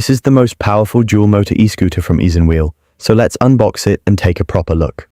This is the most powerful dual motor e-scooter from ISINWHEEL, so let's unbox it and take a proper look.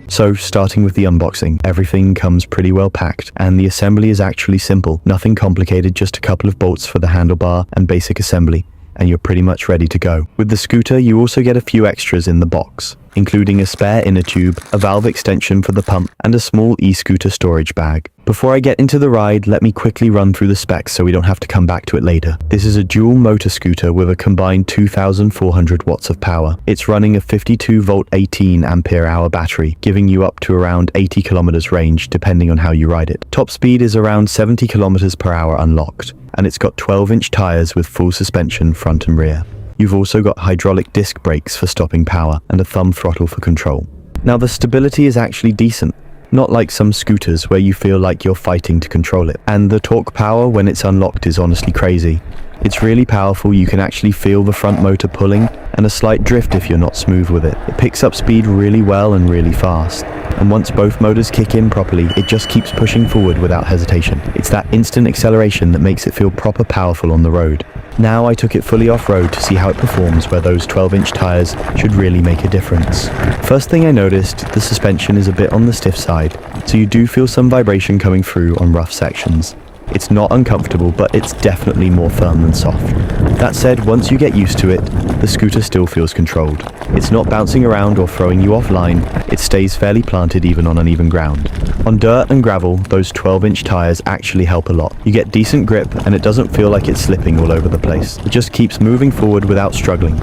So, starting with the unboxing, everything comes pretty well packed, and the assembly is actually simple. Nothing complicated, just a couple of bolts for the handlebar and basic assembly, and you're pretty much ready to go. With the scooter, you also get a few extras in the box, including a spare inner tube, a valve extension for the pump, and a small e-scooter storage bag. Before I get into the ride, let me quickly run through the specs so we don't have to come back to it later. This is a dual motor scooter with a combined 2,400 watts of power. It's running a 52 volt 18 ampere hour battery, giving you up to around 80 kilometers range depending on how you ride it. Top speed is around 70 kilometers per hour unlocked, and it's got 12-inch tires with full suspension front and rear. You've also got hydraulic disc brakes for stopping power and a thumb throttle for control. Now the stability is actually decent, not like some scooters where you feel like you're fighting to control it. And the torque power when it's unlocked is honestly crazy. It's really powerful, you can actually feel the front motor pulling and a slight drift if you're not smooth with it. It picks up speed really well and really fast. And once both motors kick in properly, it just keeps pushing forward without hesitation. It's that instant acceleration that makes it feel proper powerful on the road. Now I took it fully off-road to see how it performs where those 12-inch tires should really make a difference. First thing I noticed, the suspension is a bit on the stiff side, so you do feel some vibration coming through on rough sections. It's not uncomfortable, but it's definitely more firm than soft. That said, once you get used to it, the scooter still feels controlled. It's not bouncing around or throwing you offline, it stays fairly planted even on uneven ground. On dirt and gravel, those 12-inch tires actually help a lot. You get decent grip and it doesn't feel like it's slipping all over the place. It just keeps moving forward without struggling.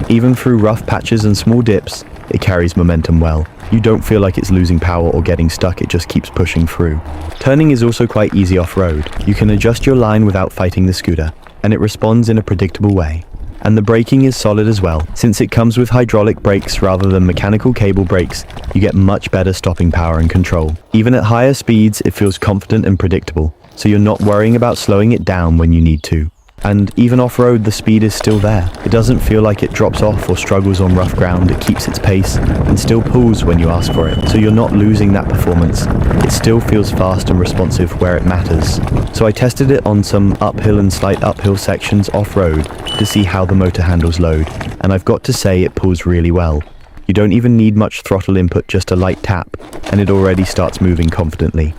Even through rough patches and small dips, it carries momentum well. You don't feel like it's losing power or getting stuck, it just keeps pushing through. Turning is also quite easy off-road. You can adjust your line without fighting the scooter, and it responds in a predictable way. And the braking is solid as well. Since it comes with hydraulic brakes rather than mechanical cable brakes, you get much better stopping power and control. Even at higher speeds, it feels confident and predictable, so you're not worrying about slowing it down when you need to. And even off-road, the speed is still there. It doesn't feel like it drops off or struggles on rough ground. It keeps its pace and still pulls when you ask for it. So you're not losing that performance. It still feels fast and responsive where it matters. So I tested it on some uphill and slight uphill sections off-road to see how the motor handles load. And I've got to say it pulls really well. You don't even need much throttle input, just a light tap, and it already starts moving confidently.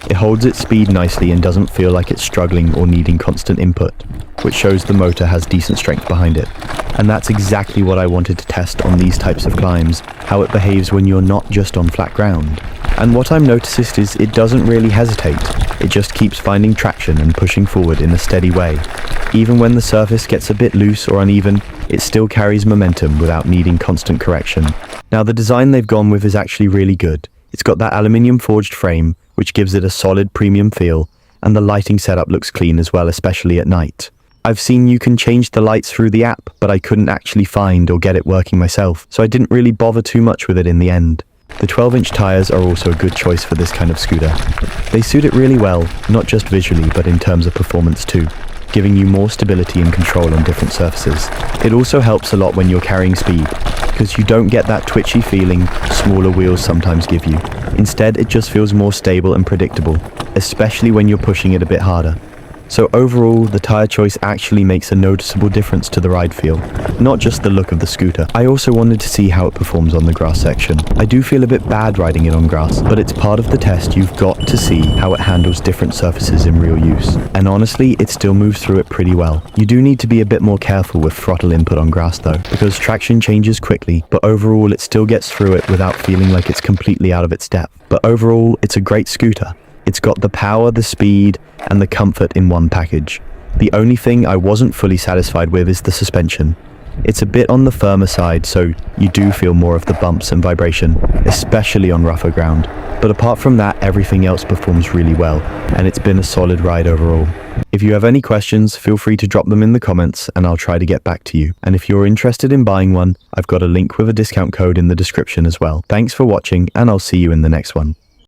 It holds its speed nicely and doesn't feel like it's struggling or needing constant input, which shows the motor has decent strength behind it. And that's exactly what I wanted to test on these types of climbs, how it behaves when you're not just on flat ground. And what I've noticed is it doesn't really hesitate, it just keeps finding traction and pushing forward in a steady way. Even when the surface gets a bit loose or uneven, it still carries momentum without needing constant correction. Now the design they've gone with is actually really good. It's got that aluminium forged frame, which gives it a solid premium feel, and the lighting setup looks clean as well, especially at night. I've seen you can change the lights through the app, but I couldn't actually find or get it working myself, so I didn't really bother too much with it in the end. The 12-inch tires are also a good choice for this kind of scooter. They suit it really well, not just visually, but in terms of performance too, giving you more stability and control on different surfaces. It also helps a lot when you're carrying speed, because you don't get that twitchy feeling smaller wheels sometimes give you. Instead, it just feels more stable and predictable, especially when you're pushing it a bit harder. So overall, the tire choice actually makes a noticeable difference to the ride feel, not just the look of the scooter. I also wanted to see how it performs on the grass section. I do feel a bit bad riding it on grass, but it's part of the test. You've got to see how it handles different surfaces in real use. And honestly, it still moves through it pretty well. You do need to be a bit more careful with throttle input on grass though, because traction changes quickly, but overall it still gets through it without feeling like it's completely out of its depth. But overall, it's a great scooter. It's got the power, the speed, and the comfort in one package. The only thing I wasn't fully satisfied with is the suspension. It's a bit on the firmer side, so you do feel more of the bumps and vibration, especially on rougher ground. But apart from that, everything else performs really well, and it's been a solid ride overall. If you have any questions, feel free to drop them in the comments and I'll try to get back to you. And if you're interested in buying one, I've got a link with a discount code in the description as well. Thanks for watching, and I'll see you in the next one.